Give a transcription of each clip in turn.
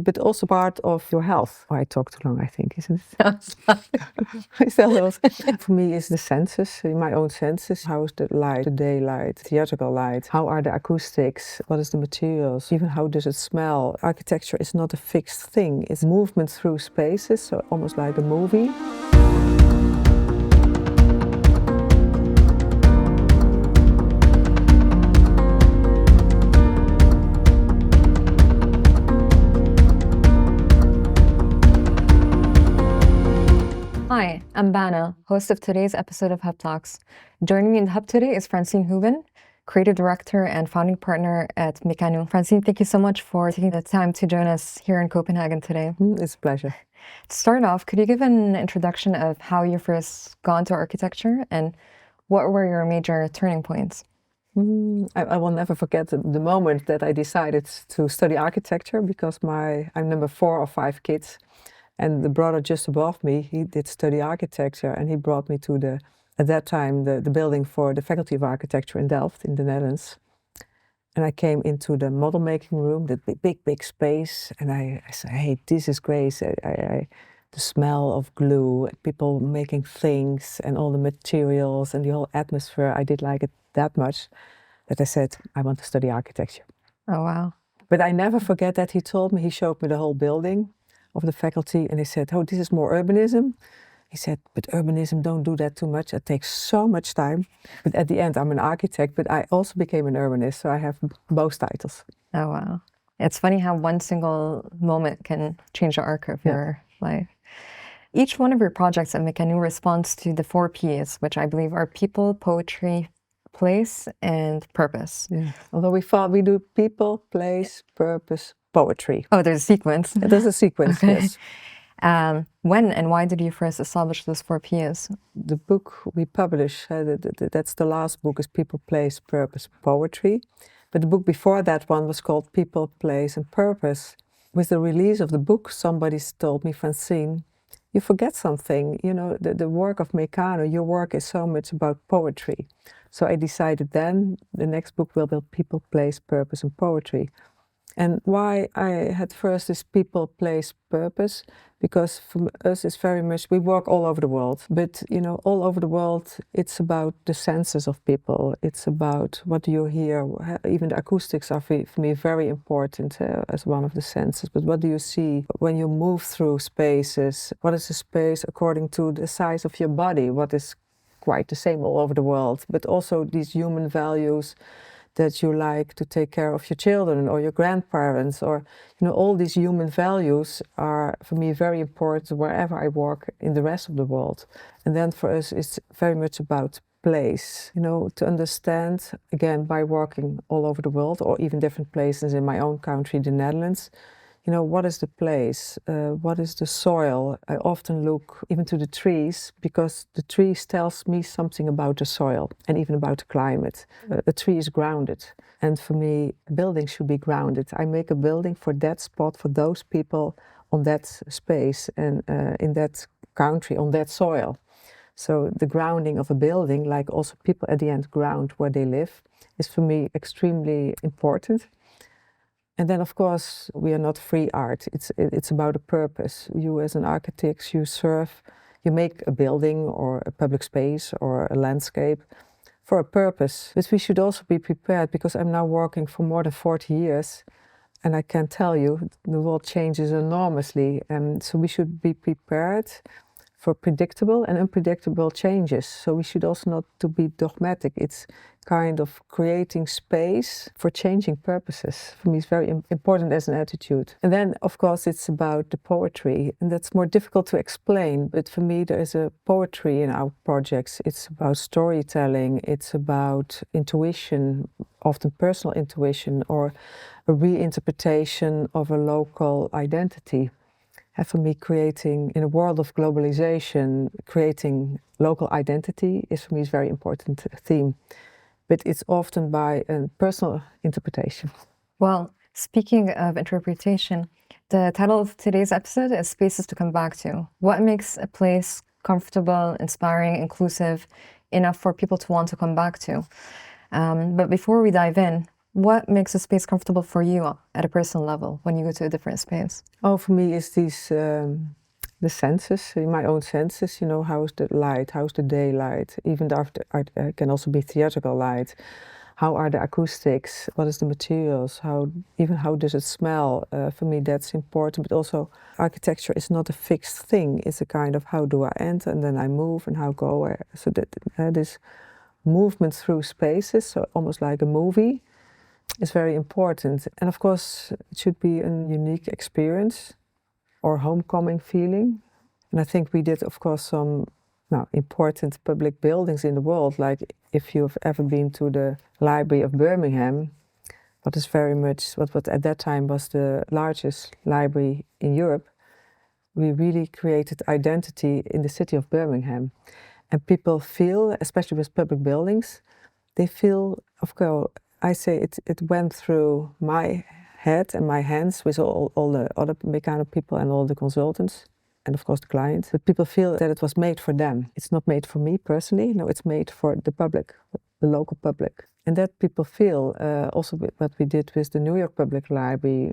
but also part of your health. Oh, I talk too long, I think, isn't it? I tell those. For me, it's the senses, my own senses. How is the light, the daylight, theatrical light? How are the acoustics? What is the materials? Even how does it smell? Architecture is not a fixed thing. It's movement through spaces, so almost like a movie. Hi, I'm Bana, host of today's episode of HubTalks. Joining me in the Hub today is Francine Houben, creative director and founding partner at Mecanoo. Francine, thank you so much for taking the time to join us here in Copenhagen today. It's a pleasure. To start off, could you give an introduction of how you first got into architecture and what were your major turning points? I will never forget the moment that I decided to study architecture because I'm number 4 of 5 kids. And the brother just above me, he did study architecture, and he brought me to at that time, the building for the Faculty of Architecture in Delft, in the Netherlands. And I came into the model making room, that big space, and I said, hey, this is great. The smell of glue, people making things, and all the materials, and the whole atmosphere, I did like it that much that I said, I want to study architecture. Oh, wow. But I never forget that he showed me the whole building of the faculty, and he said, oh, this is more urbanism. He said, but urbanism, don't do that too much. It takes so much time. But at the end, I'm an architect, but I also became an urbanist, so I have both titles. Oh, wow. It's funny how one single moment can change the arc of your life. Each one of your projects at Mecanoo responds to the 4 Ps, which I believe are people, poetry, place, and purpose. Yeah. Although we thought we do people, place, purpose, poetry. Oh, there's a sequence. There's a sequence, Okay. yes. When and why did you first establish those 4 Ps? The book we publish, that's the last book, is People, Place, Purpose, Poetry. But the book before that one was called People, Place and Purpose. With the release of the book, somebody told me, Francine, you forget something. You know, the work of Mecanoo, your work is so much about poetry. So I decided then the next book will be People, Place, Purpose and Poetry. And why I had first this people, place, purpose, because for us it's very much, we work all over the world, but you know, all over the world it's about the senses of people. It's about what do you hear, even the acoustics are for me very important as one of the senses, but what do you see when you move through spaces? What is the space according to the size of your body? What is quite the same all over the world, but also these human values that you like to take care of your children or your grandparents, or you know, all these human values are for me very important wherever I work in the rest of the world. And then for us it's very much about place, you know, to understand, again, by working all over the world or even different places in my own country, the Netherlands, you know, what is the place? What is the soil? I often look even to the trees because the trees tells me something about the soil and even about the climate. A tree is grounded, and for me, a building should be grounded. I make a building for that spot, for those people on that space and in that country, on that soil. So the grounding of a building, like also people at the end ground where they live, is for me extremely important. And then, of course, we are not free art. It's about a purpose. You as an architect, you make a building or a public space or a landscape for a purpose. But we should also be prepared, because I'm now working for more than 40 years. And I can tell you, the world changes enormously. And so we should be prepared for predictable and unpredictable changes. So we should also not to be dogmatic. It's kind of creating space for changing purposes. For me, it's very important as an attitude. And then, of course, it's about the poetry, and that's more difficult to explain. But for me, there is a poetry in our projects. It's about storytelling. It's about intuition, often personal intuition, or a reinterpretation of a local identity. And for me, creating, in a world of globalization, creating local identity is for me a very important theme. But it's often by a personal interpretation. Well, speaking of interpretation, the title of today's episode is Spaces to Come Back to. What makes a place comfortable, inspiring, inclusive, enough for people to want to come back to? But before we dive in, What makes a space comfortable for you at a personal level when you go to a different space? Oh, for me, it's these the senses, my own senses. You know, how's the light? How's the daylight? Even the after art can also be theatrical light. How are the acoustics? What is the materials? How does it smell? For me, that's important. But also, architecture is not a fixed thing. It's a kind of how do I enter and then I move and how go I. So that this movement through spaces, so almost like a movie, is very important. And of course, it should be a unique experience or homecoming feeling. And I think we did, of course, some important public buildings in the world. Like if you've ever been to the Library of Birmingham, what at that time was the largest library in Europe, we really created identity in the city of Birmingham. And people feel, especially with public buildings, they feel, of course, I say it went through my head and my hands with all the other Mecanoo people and all the consultants and of course the clients. But people feel that it was made for them. It's not made for me personally. No, it's made for the public, the local public. And that people feel, also with what we did with the New York Public Library,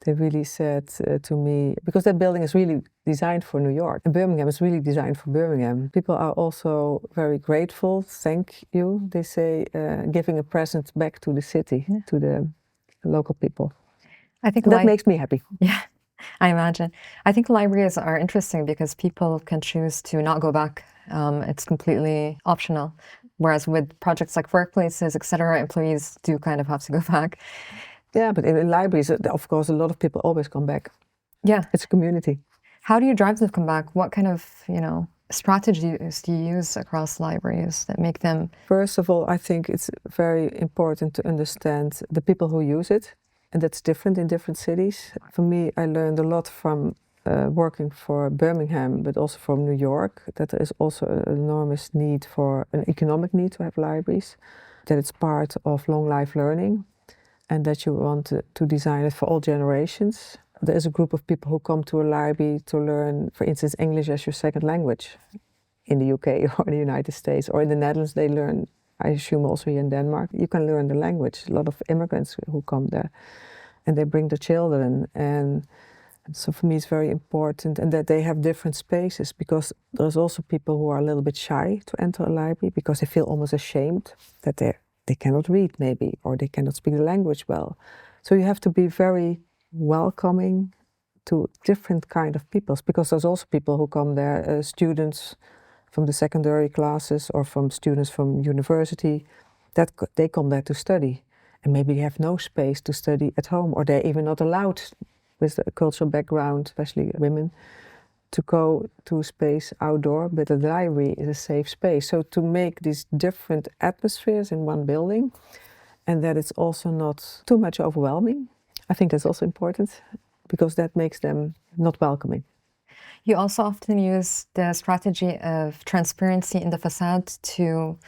they really said to me, because that building is really designed for New York, and Birmingham is really designed for Birmingham. People are also very grateful, thank you, they say, giving a present back to the city, to the local people. I think that makes me happy. Yeah, I imagine. I think libraries are interesting because people can choose to not go back. It's completely optional. Whereas with projects like workplaces, etc., employees do kind of have to go back. Yeah, but in libraries, of course, a lot of people always come back. Yeah. It's a community. How do you drive them to come back? What kind of, strategies do you use across libraries that make them? First of all, I think it's very important to understand the people who use it. And that's different in different cities. For me, I learned a lot from working for Birmingham, but also from New York, that there is also an enormous need for an economic need to have libraries, that it's part of long life learning, and that you want to design it for all generations. There is a group of people who come to a library to learn, for instance, English as your second language in the UK or in the United States, or in the Netherlands they learn, I assume also here in Denmark, you can learn the language. A lot of immigrants who come there and they bring their children. And so for me it's very important, and that they have different spaces, because there's also people who are a little bit shy to enter a library because they feel almost ashamed that they cannot read maybe, or they cannot speak the language well. So you have to be very welcoming to different kind of peoples, because there's also people who come there, students from the secondary classes or from students from university, that they come there to study. And maybe they have no space to study at home, or they're even not allowed with a cultural background, especially women, to go to a space outdoor, but the library is a safe space. So to make these different atmospheres in one building, and that it's also not too much overwhelming, I think that's also important, because that makes them not welcoming. You also often use the strategy of transparency in the facade to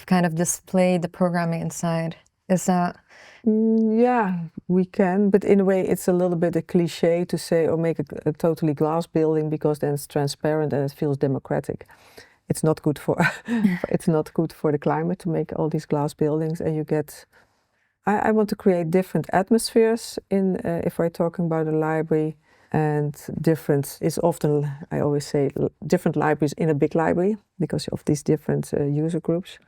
kind of display the programming inside. Is that? Yeah, we can, but in a way it's a little bit a cliche to say, or make a totally glass building, because then it's transparent and it feels democratic. It's not good for it's not good for the climate to make all these glass buildings, and you get. I want to create different atmospheres in if we're talking about a library, and different is often, I always say, different libraries in a big library because of these different user groups.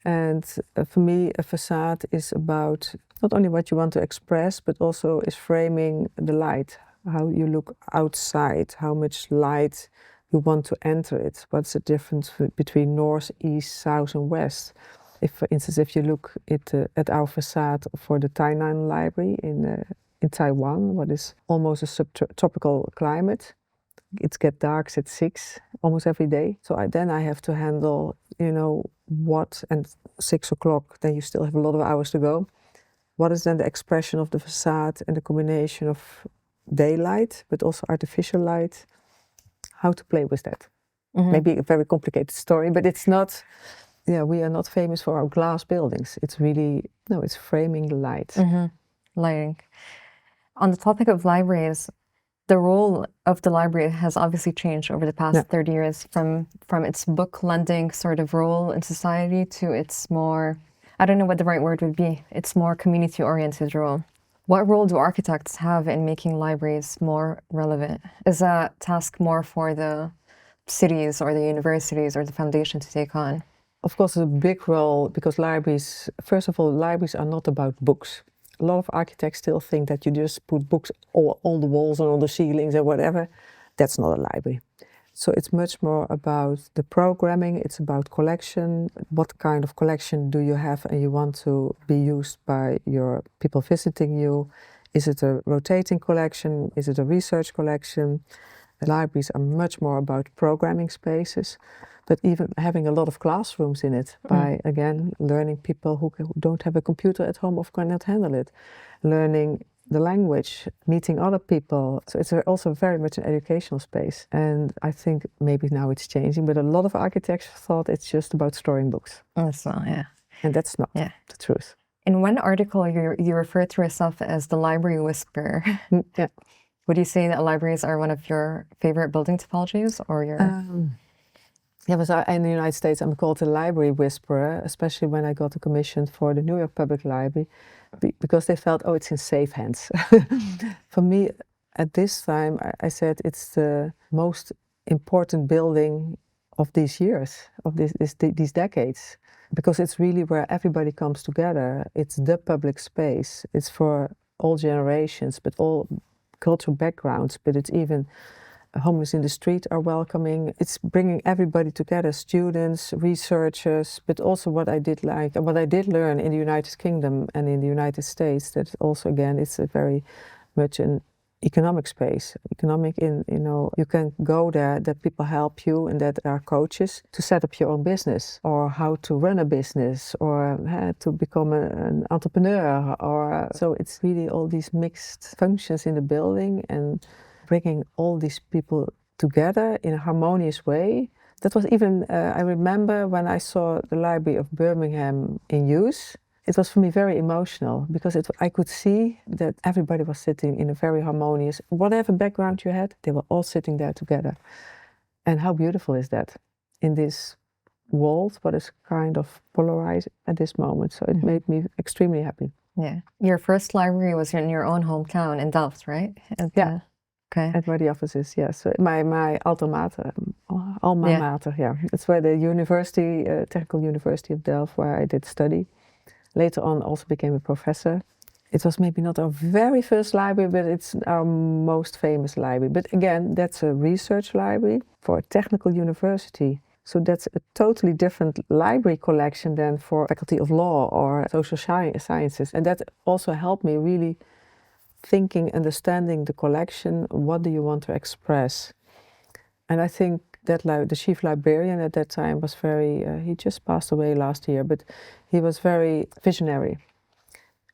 And for me, a facade is about not only what you want to express, but also is framing the light, how you look outside, how much light you want to enter it. What's the difference between north, east, south, and west? If, for instance, if you look at our facade for the Tainan Library in Taiwan, what is almost a subtropical climate, it gets dark at 6 almost every day. So then I have to handle, what, and 6 o'clock, then you still have a lot of hours to go. What is then the expression of the facade and the combination of daylight, but also artificial light? How to play with that? Mm-hmm. Maybe a very complicated story, but it's not, we are not famous for our glass buildings. It's really, it's framing the light. Mm-hmm. Lighting. On the topic of libraries, the role of the library has obviously changed over the past 30 years from its book lending sort of role in society to its more, I don't know what the right word would be. It's more community-oriented role. What role do architects have in making libraries more relevant? Is that task more for the cities or the universities or the foundation to take on? Of course, it's a big role because libraries, first of all, libraries are not about books. A lot of architects still think that you just put books all on the walls and on the ceilings and whatever. That's not a library. So it's much more about the programming, it's about collection. What kind of collection do you have and you want to be used by your people visiting you? Is it a rotating collection? Is it a research collection? Libraries are much more about programming spaces, but even having a lot of classrooms in it by, again, learning people who don't have a computer at home or cannot handle it, learning the language, meeting other people. So it's also very much an educational space. And I think maybe now it's changing, but a lot of architects thought it's just about storing books. So, yeah. And that's not the truth. In one article, you refer to yourself as the library whisperer. Yeah. Would you say that libraries are one of your favorite building topologies, or your? Yeah, because in the United States, I'm called a library whisperer, especially when I got a commission for the New York Public Library, because they felt, oh, it's in safe hands. For me, at this time, I said it's the most important building of these years, of these decades, because it's really where everybody comes together. It's the public space. It's for all generations, but all cultural backgrounds, but it's even homeless in the street are welcoming. It's bringing everybody together, students, researchers, but also what I did learn in the United Kingdom and in the United States, that also, again, it's a very much an economic space. Economic in, you can go there, that people help you and that are coaches to set up your own business or how to run a business or to become an entrepreneur. So it's really all these mixed functions in the building and bringing all these people together in a harmonious way. That was even, I remember when I saw the Library of Birmingham in use, it was for me very emotional because I could see that everybody was sitting in a very harmonious, whatever background you had, they were all sitting there together. And how beautiful is that in this world, what is kind of polarized at this moment. So it made me extremely happy. Yeah. Your first library was in your own hometown in Delft, right? Yeah. Okay. At where the office is, yes. So my alma mater, yeah. It's where the university, Technical University of Delft, where I did study. Later on also became a professor. It was maybe not our very first library, but it's our most famous library. But again, that's a research library for a technical university. So that's a totally different library collection than for Faculty of Law or Social Sciences. And that also helped me really thinking, understanding the collection, what do you want to express? And I think that the chief librarian at that time was very, he just passed away last year, but he was very visionary.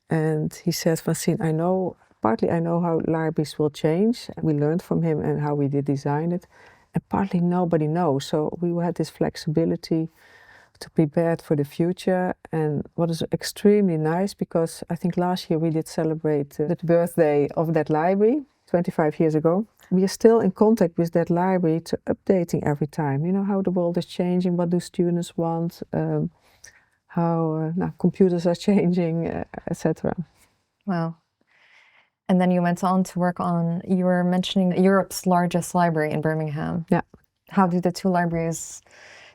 And he said, Francine, partly I know how libraries will change. We learned from him and how we did design it. And partly nobody knows. So we had this flexibility to prepare for the future. And what is extremely nice, because I think last year we did celebrate the birthday of that library, 25 years ago. We are still in contact with that library to updating every time. You know, how the world is changing, what do students want, how computers are changing, etc. Wow. And then you went on to work on, you were mentioning Europe's largest library in Birmingham. Yeah. How do the two libraries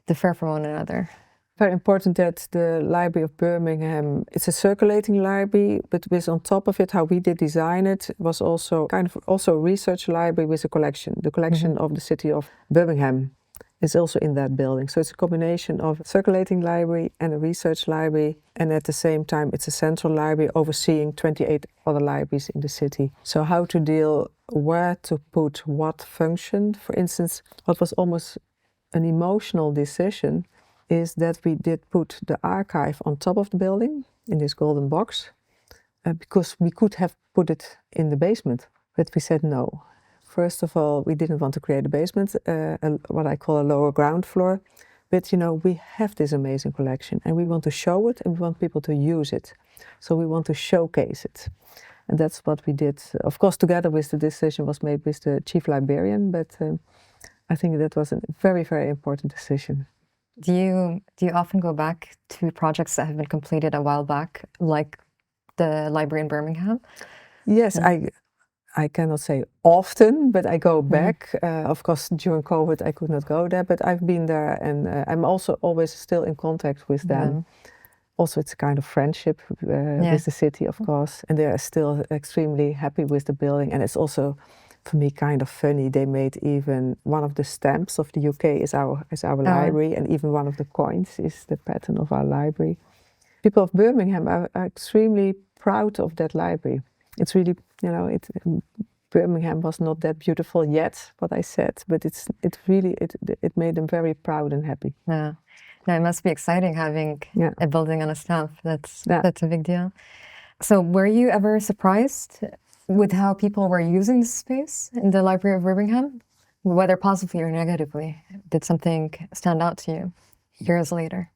differ from one another? Very important that the Library of Birmingham, it's a circulating library, but with on top of it, how we did design it, was also a research library with a collection. The collection of the city of Birmingham is also in that building. So it's a combination of a circulating library and a research library. And at the same time, it's a central library overseeing 28 other libraries in the city. So how to deal, where to put what function. For instance, what was almost an emotional decision is that we did put the archive on top of the building in this golden box because we could have put it in the basement, but we said no. First of all, we didn't want to create a basement, what I call a lower ground floor, but we have this amazing collection and we want to show it and we want people to use it. So we want to showcase it. And that's what we did. Of course, together with the decision was made with the chief librarian, but I think that was a very, very important decision. Do you often go back to projects that have been completed a while back, like the library in Birmingham? Yes, I cannot say often, but I go back. Of course, during COVID, I could not go there, but I've been there, and I'm also always still in contact with them. Also, it's a kind of friendship with the city, of course, and they are still extremely happy with the building. And it's also, for me, kind of funny. They made even one of the stamps of the UK is our library, and even one of the coins is the pattern of our library. People of Birmingham are extremely proud of that library. It's really, Birmingham was not that beautiful yet, what I said, but it made them very proud and happy. Yeah. Now, it must be exciting having a building on a stamp. That's a big deal. So were you ever surprised with how people were using the space in the Library of Birmingham, whether positively or negatively? Did something stand out to you years later?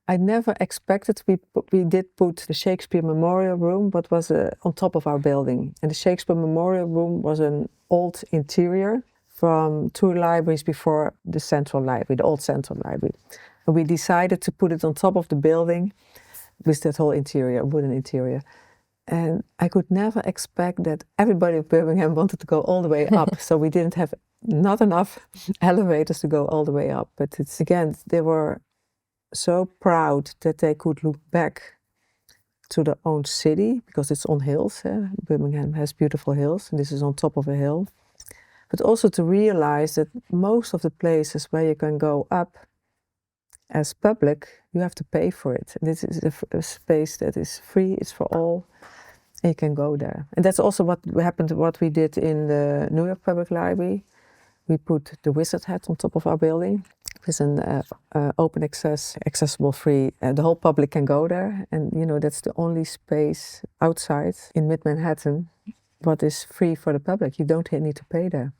I never expected. We did put the Shakespeare Memorial Room, what was on top of our building. And the Shakespeare Memorial Room was an old interior from 2 libraries before the central library, the old central library. And we decided to put it on top of the building with that whole interior, wooden interior. And I could never expect that everybody of Birmingham wanted to go all the way up. So we didn't have not enough elevators to go all the way up. But it's again, they were so proud that they could look back to their own city because it's on hills. Birmingham has beautiful hills, and this is on top of a hill. But also to realize that most of the places where you can go up as public, you have to pay for it. This is a space that is free, it's for all, and you can go there. And that's also what we did in the New York Public Library. We put the wizard hat on top of our building. It's an open access, accessible free. The whole public can go there. And that's the only space outside in mid-Manhattan what is free for the public. You don't need to pay there.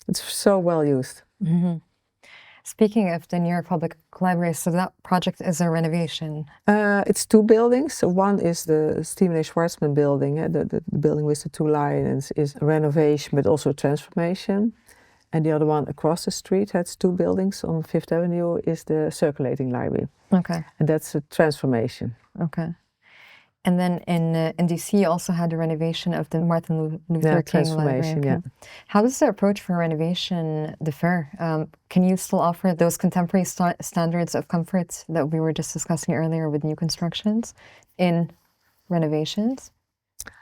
It's so well used. Mm-hmm. Speaking of the New York Public Library, so that project is a renovation. It's 2 buildings. So one is the Stephen A. Schwarzman building. The building with the 2 lions is a renovation, but also a transformation. And the other one across the street has 2 buildings on Fifth Avenue is the circulating library. Okay. And that's a transformation. Okay. And then in DC, you also had a renovation of the Martin Luther King Library. Okay. Yeah. How does the approach for renovation differ? Can you still offer those contemporary standards of comfort that we were just discussing earlier with new constructions in renovations?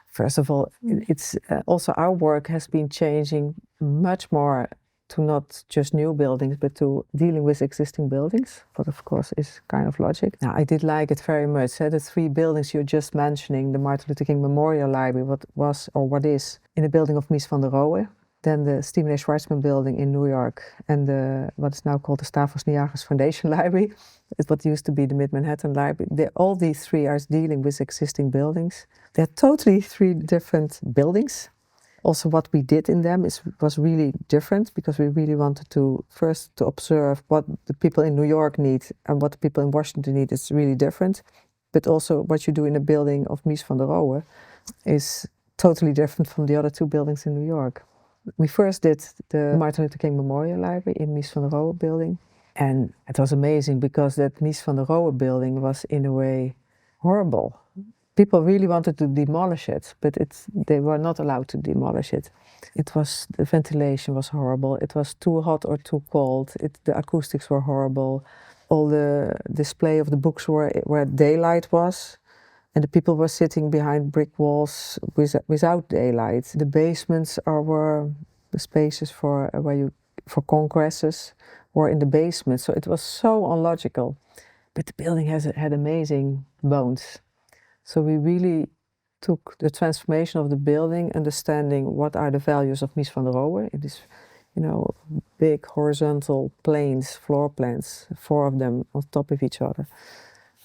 First of all, it's also our work has been changing much more to not just new buildings, but to dealing with existing buildings, what of course is kind of logic. Now, I did like it very much. The 3 buildings you're just mentioning, the Martin Luther King Memorial Library, what was or what is in the building of Mies van der Rohe, then the Stephen A. Schwarzman building in New York, and what is now called the Stavros Niarchos Foundation Library. It's what used to be the Mid-Manhattan Library. All these 3 are dealing with existing buildings. They're totally 3 different buildings. Also, what we did in them was really different because we really wanted to first to observe what the people in New York need and what the people in Washington need is really different. But also what you do in a building of Mies van der Rohe is totally different from the other 2 buildings in New York. We first did the Martin Luther King Memorial Library in Mies van der Rohe building. And it was amazing because that Mies van der Rohe building was in a way horrible. People really wanted to demolish it, but they were not allowed to demolish it. The ventilation was horrible. It was too hot or too cold. The acoustics were horrible. All the display of the books were where daylight was, and the people were sitting behind brick walls without daylight. The basements were the spaces for congresses were in the basement, so it was so illogical. But the building had amazing bones. So we really took the transformation of the building, understanding what are the values of Mies van der Rohe. It is, big horizontal planes, floor plans, 4 of them on top of each other.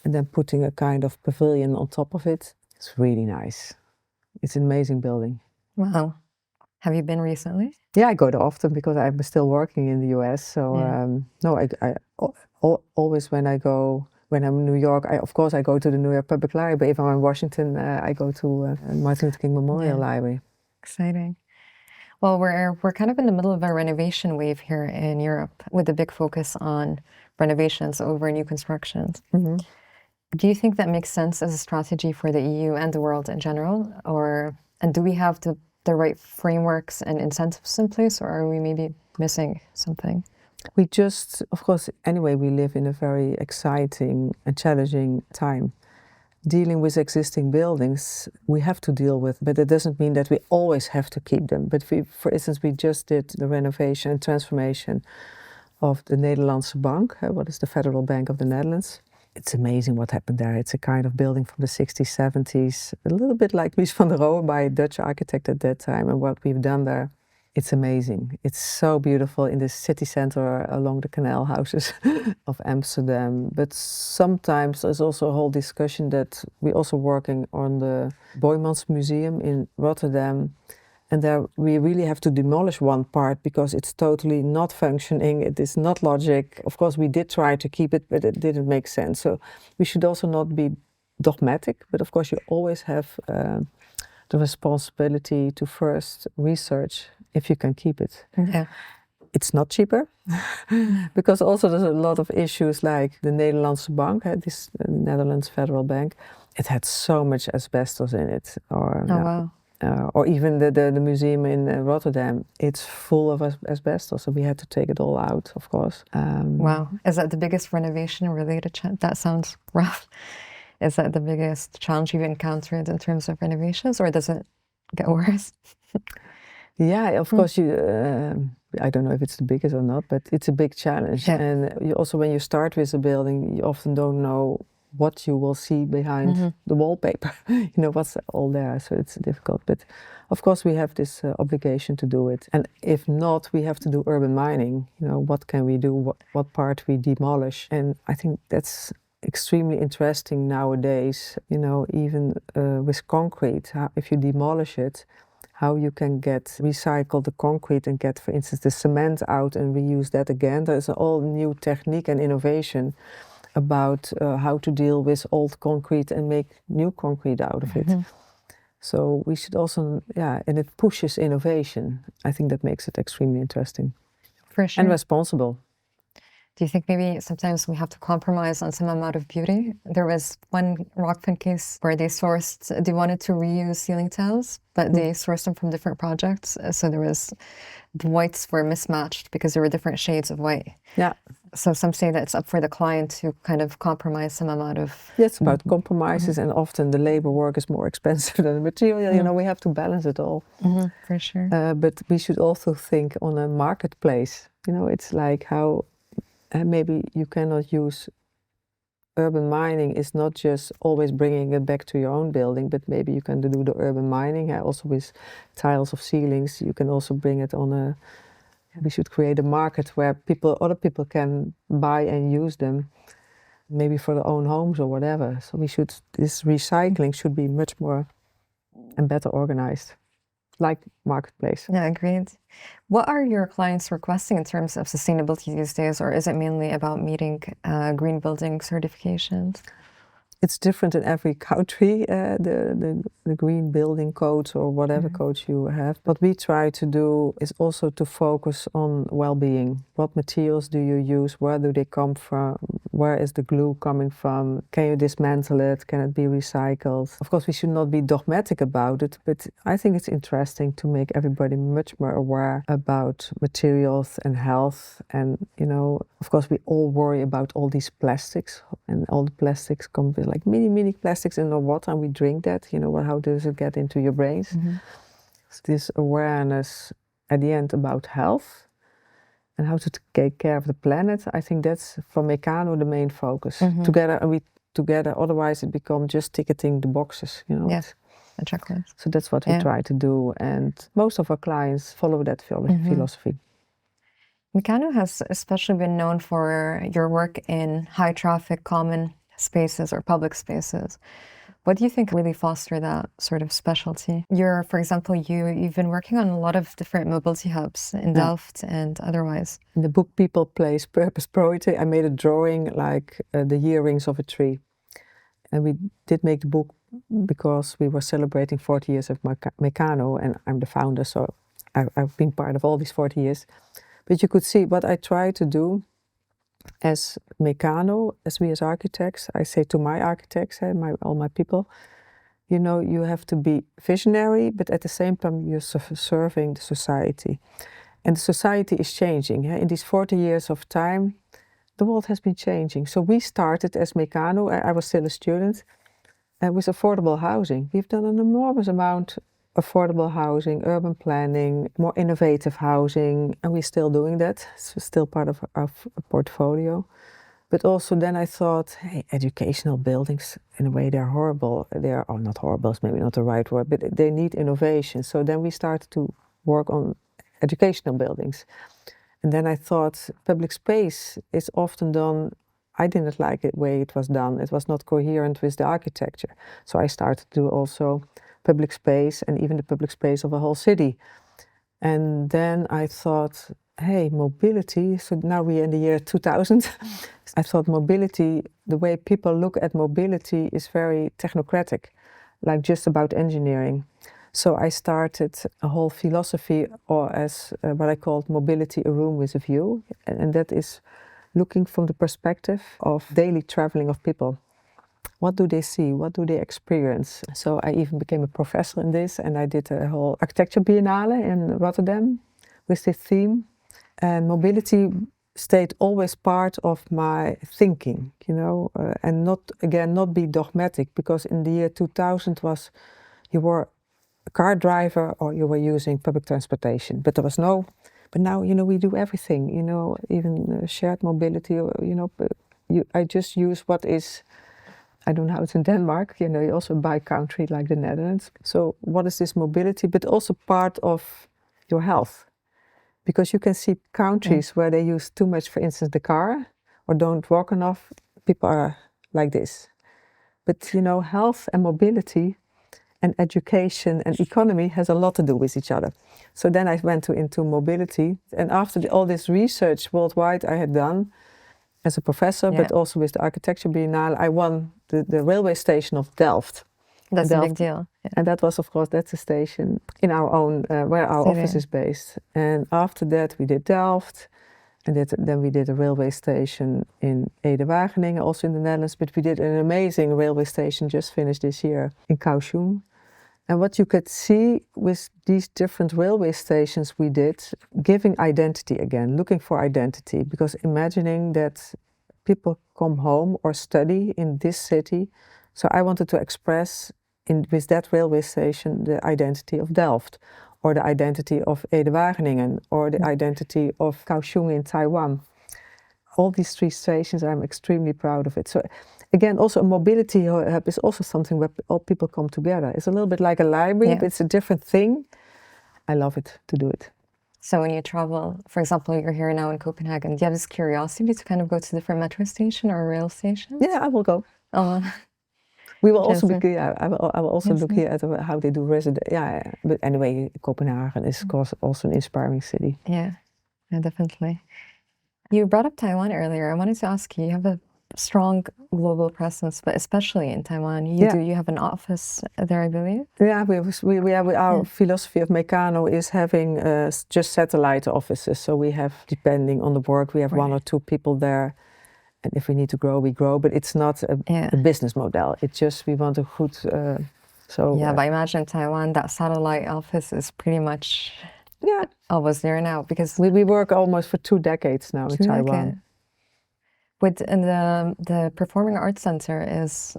And then putting a kind of pavilion on top of it. It's really nice. It's an amazing building. Wow. Have you been recently? Yeah, I go there often because I'm still working in the US. So I always when I'm in New York, I go to the New York Public Library. But if I'm in Washington, I go to Martin Luther King Memorial Library. Exciting. Well, we're kind of in the middle of a renovation wave here in Europe with a big focus on renovations over new constructions. Do you think that makes sense as a strategy for the EU and the world in general? And do we have the right frameworks and incentives in place, or are we maybe missing something? We just, of course, anyway, we live in a very exciting and challenging time. Dealing with existing buildings, we have to deal with, but it doesn't mean that we always have to keep them. But for instance, we just did the renovation and transformation of the Nederlandsche Bank, what is the Federal Bank of the Netherlands. It's amazing what happened there. It's a kind of building from the 60s, 70s, a little bit like Mies van der Rohe by a Dutch architect at that time, and what we've done there. It's amazing. It's so beautiful in the city center along the canal houses of Amsterdam. But sometimes there's also a whole discussion that we're also working on the Boijmans Museum in Rotterdam. And there we really have to demolish one part because it's totally not functioning. It is not logic. Of course, we did try to keep it, but it didn't make sense. So we should also not be dogmatic. But of course, you always have the responsibility to first research if you can keep it. Yeah. It's not cheaper because also there's a lot of issues like the Nederlandsche Bank, this Netherlands Federal Bank. It had so much asbestos in it. Wow. Or even the museum in Rotterdam, it's full of asbestos, so we had to take it all out, of course. Wow. Is that the biggest renovation related? That sounds rough. Is that the biggest challenge you've encountered in terms of renovations, or does it get worse? Yeah, of course. I don't know if it's the biggest or not, but it's a big challenge. Yeah. And you also, when you start with a building, you often don't know what you will see behind the wallpaper. You know what's all there, so it's difficult. But of course, we have this obligation to do it. And if not, we have to do urban mining. You know, what can we do? What part we demolish? And I think that's extremely interesting nowadays. You know, even with concrete, if you demolish it, how you can recycle the concrete and get, for instance, the cement out and reuse that again. There's a whole new technique and innovation about how to deal with old concrete and make new concrete out of it. So we should also, and it pushes innovation. I think that makes it extremely interesting. For sure. And responsible. Do you think maybe sometimes we have to compromise on some amount of beauty? There was one Rockfon case where they wanted to reuse ceiling tiles, but they sourced them from different projects. So the whites were mismatched because there were different shades of white. Yeah. So some say that it's up for the client to kind of compromise some amount of... Yeah, it's about compromises, and often the labor work is more expensive than the material. You know, we have to balance it all. For sure. But we should also think on a marketplace. You know, it's like how... maybe you cannot use urban mining is not just always bringing it back to your own building, but maybe you can do the urban mining also with tiles of ceilings. You can also bring it on we should create a market where other people can buy and use them, maybe for their own homes or whatever. So this recycling should be much more and better organized, like marketplace. Yeah, agreed. What are your clients requesting in terms of sustainability these days, or is it mainly about meeting green building certifications? It's different in every country, the green building codes or whatever codes you have. What we try to do is also to focus on well-being. What materials do you use? Where do they come from? Where is the glue coming from? Can you dismantle it? Can it be recycled? Of course, we should not be dogmatic about it, but I think it's interesting to make everybody much more aware about materials and health. And, you know, of course, we all worry about all these plastics, and all the plastics come with like mini plastics in the water, and we drink that. You know, how does it get into your brains? So this awareness at the end about health and how to take care of the planet, I think that's for Mecanoo the main focus. Together, otherwise it becomes just ticketing the boxes, you know. Yeah, a checklist. So that's what we try to do, and most of our clients follow that philosophy. Mecanoo has especially been known for your work in high traffic common spaces or public spaces. What do you think really foster that sort of specialty? For example, you've been working on a lot of different mobility hubs in Delft and otherwise. In the book People, Place, Purpose, Priority, I made a drawing like the year rings of a tree. And we did make the book because we were celebrating 40 years of Mecanoo, and I'm the founder, so I've been part of all these 40 years. But you could see what I try to do as Mecanoo, as we as architects, I say to my architects, all my people, you know, you have to be visionary, but at the same time you're serving the society. And the society is changing. In these 40 years of time, the world has been changing. So we started as Mecanoo, I was still a student, with affordable housing. We've done an enormous amount of affordable housing, urban planning, more innovative housing, and we're still doing that. It's still part of our portfolio. But also then I thought, hey, educational buildings, in a way they're horrible. They're not horrible, is maybe not the right word, but they need innovation. So then we started to work on educational buildings. And then I thought public space is often done, I didn't like the way it was done. It was not coherent with the architecture. So I started to do also public space and even the public space of a whole city. And then I thought, hey, mobility, so now we're in the year 2000. I thought mobility, the way people look at mobility is very technocratic, like just about engineering. So I started a whole philosophy, or as what I called mobility, a room with a view. And that is looking from the perspective of daily traveling of people. What do they see? What do they experience? So I even became a professor in this, and I did a whole architecture biennale in Rotterdam with this theme. And mobility stayed always part of my thinking, you know, and not be dogmatic, because in the year 2000 was, you were a car driver or you were using public transportation, but there was no, but now, you know, we do everything, you know, even shared mobility, you know, I just use what is, I don't know how it's in Denmark, you know, you also buy country like the Netherlands. So what is this mobility, but also part of your health? Because you can see countries where they use too much, for instance, the car, or don't walk enough, people are like this. But, you know, health and mobility and education and economy has a lot to do with each other. So then I went into mobility, and after all this research worldwide I had done as a professor, but also with the architecture biennale, I won the railway station of Delft. That's a big deal. Yeah. And that was, of course, that's a station in our own, where our office is based. And after that we did Delft, and then we did a railway station in Wageningen, also in the Netherlands, but we did an amazing railway station, just finished this year, in Kaohsiung. And what you could see with these different railway stations we did, giving identity again, looking for identity, because imagining that people come home or study in this city. So I wanted to express with that railway station the identity of Delft, or the identity of Wageningen, or the identity of Kaohsiung in Taiwan. All these three stations, I'm extremely proud of it. So again, also a mobility hub is also something where all people come together. It's a little bit like a library, but it's a different thing. I love it to do it. So when you travel, for example, you're here now in Copenhagen, do you have this curiosity to kind of go to different metro station or rail stations? Yeah, I will go. We will also look. I will also look here at how they do resident. Yeah, but anyway, Copenhagen is of course also an inspiring city. Yeah, definitely. You brought up Taiwan earlier. I wanted to ask you, you have a strong global presence, but especially in Taiwan. You have an office there, I believe? Yeah, our philosophy of Mecanoo is having just satellite offices. So we have, depending on the work, we have one or two people there. And if we need to grow, we grow. But it's not a business model. It's just we want a good... but I imagine Taiwan, that satellite office is pretty much... almost there now, because we work almost for 2 decades now in Taiwan. The Performing Arts Center is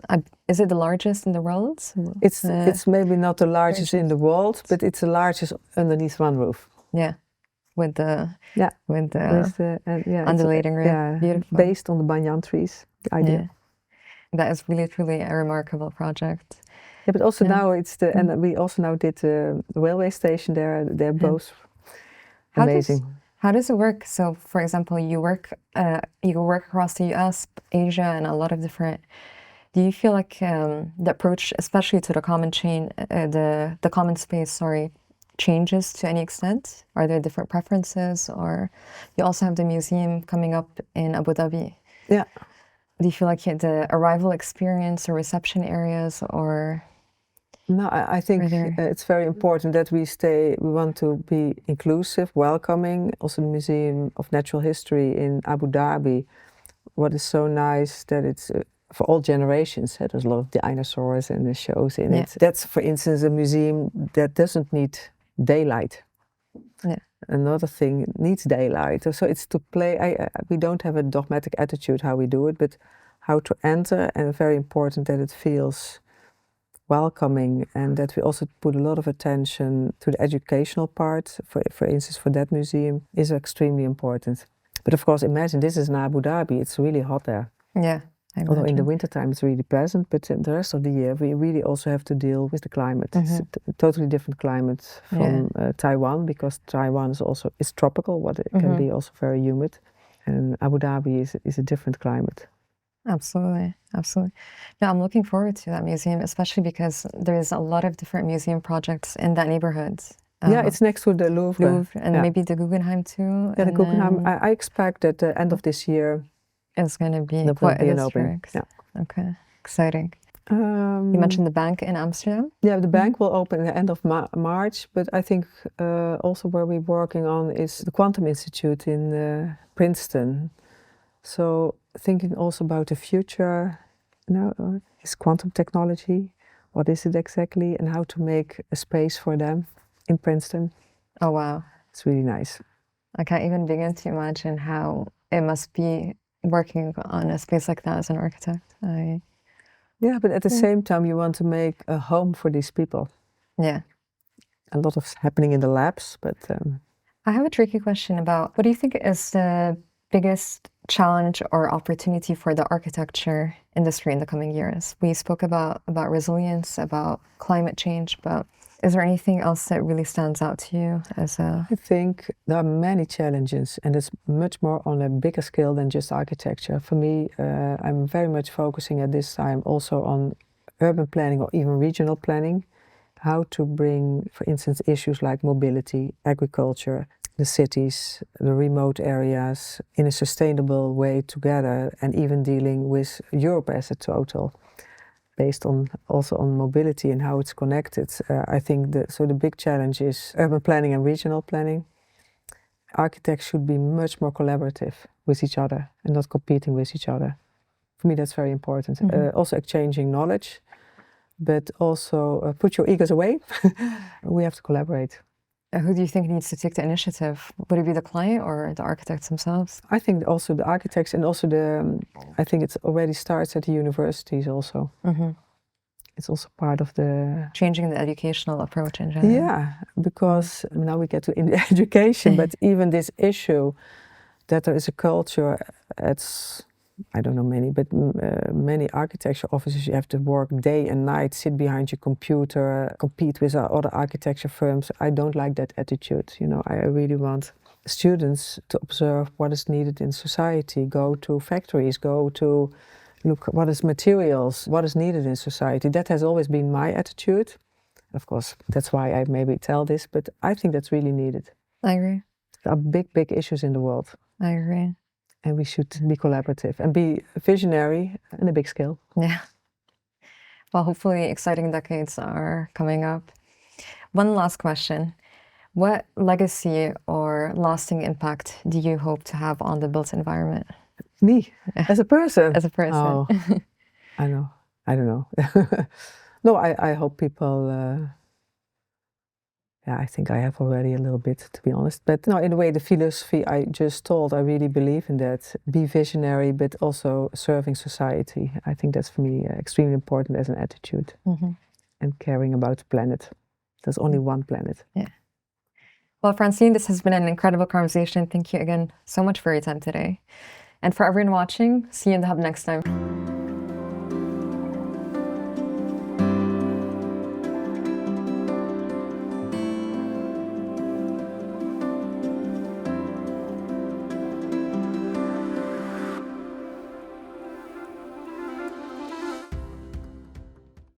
it the largest in the world? It's maybe not the largest in the world, but it's the largest underneath one roof. Yeah, with the undulating roof. Yeah, beautiful. Based on the banyan trees. The idea. Yeah. That is really truly a remarkable project. Yeah, but also now and we also now did the railway station there. They're both amazing. How does it work? So, for example, you work across the U.S., Asia, and a lot of different. Do you feel like the approach, especially to the common common space, changes to any extent? Are there different preferences, or you also have the museum coming up in Abu Dhabi? Yeah. Do you feel like the arrival experience or reception areas, or? No, I think it's very important that we want to be inclusive, welcoming. Also the Museum of Natural History in Abu Dhabi what is so nice that it's for all generations. There's a lot of dinosaurs and the shows in it. That's, for instance, a museum that doesn't need daylight. Yeah. Another thing needs daylight. So it's to play. We don't have a dogmatic attitude how we do it, but how to enter, and very important that it feels welcoming, and that we also put a lot of attention to the educational part. For instance, for that museum is extremely important. But of course, imagine this is in Abu Dhabi. It's really hot there. Yeah. Although in the wintertime it's really pleasant, but in the rest of the year we really also have to deal with the climate. It's a totally different climate from Taiwan, because Taiwan is tropical, but it can be also very humid. And Abu Dhabi is a different climate. Absolutely, absolutely. No, I'm looking forward to that museum, especially because there's a lot of different museum projects in that neighborhood. Yeah, it's next to the Louvre. And maybe the Guggenheim too. Yeah, the Guggenheim. I expect at the end of this year it's going to be an opening. Yeah. Okay, exciting. You mentioned the bank in Amsterdam? Yeah, the bank will open at the end of March, but I think also where we're working on is the Quantum Institute in Princeton. So thinking also about the future, is quantum technology, what is it exactly, and how to make a space for them in Princeton. Oh, wow. It's really nice. I can't even begin to imagine how it must be working on a space like that as an architect. Yeah, but at the same time, you want to make a home for these people. Yeah. A lot of happening in the labs, but... I have a tricky question about, what do you think is the biggest challenge or opportunity for the architecture industry in the coming years? We spoke about resilience, about climate change, but is there anything else that really stands out to you as a... I think there are many challenges, and it's much more on a bigger scale than just architecture. For me, I'm very much focusing at this time also on urban planning or even regional planning. How to bring, for instance, issues like mobility, agriculture, the cities, the remote areas in a sustainable way together, and even dealing with Europe as a total, based on also on mobility and how it's connected. I think the big challenge is urban planning and regional planning. Architects should be much more collaborative with each other and not competing with each other. For me, that's very important. Also exchanging knowledge, but also put your egos away. We have to collaborate. Who do you think needs to take the initiative? Would it be the client or the architects themselves? I think also the architects, and also I think it already starts at the universities also. It's also part of the... Changing the educational approach in general. Yeah, because now we get to education, but even this issue that there is a culture, I don't know many, but many architecture offices, you have to work day and night, sit behind your computer, compete with other architecture firms. I don't like that attitude. I really want students to observe what is needed in society, go to factories, go to look what is materials, what is needed in society. That has always been my attitude. Of course, that's why I maybe tell this, but I think that's really needed. I agree. There are big, big issues in the world. I agree. And we should be collaborative and be visionary on a big scale. Yeah. Well, hopefully exciting decades are coming up. One last question. What legacy or lasting impact do you hope to have on the built environment? Me, as a person? As a person. Oh, I don't know. No, I hope people... I think I have already a little bit, to be honest. But no, in a way, the philosophy I just told, I really believe in that. Be visionary, but also serving society. I think that's for me extremely important as an attitude. And caring about the planet. There's only one planet. Yeah. Well, Francine, this has been an incredible conversation. Thank you again so much for your time today. And for everyone watching, see you in the Hub next time.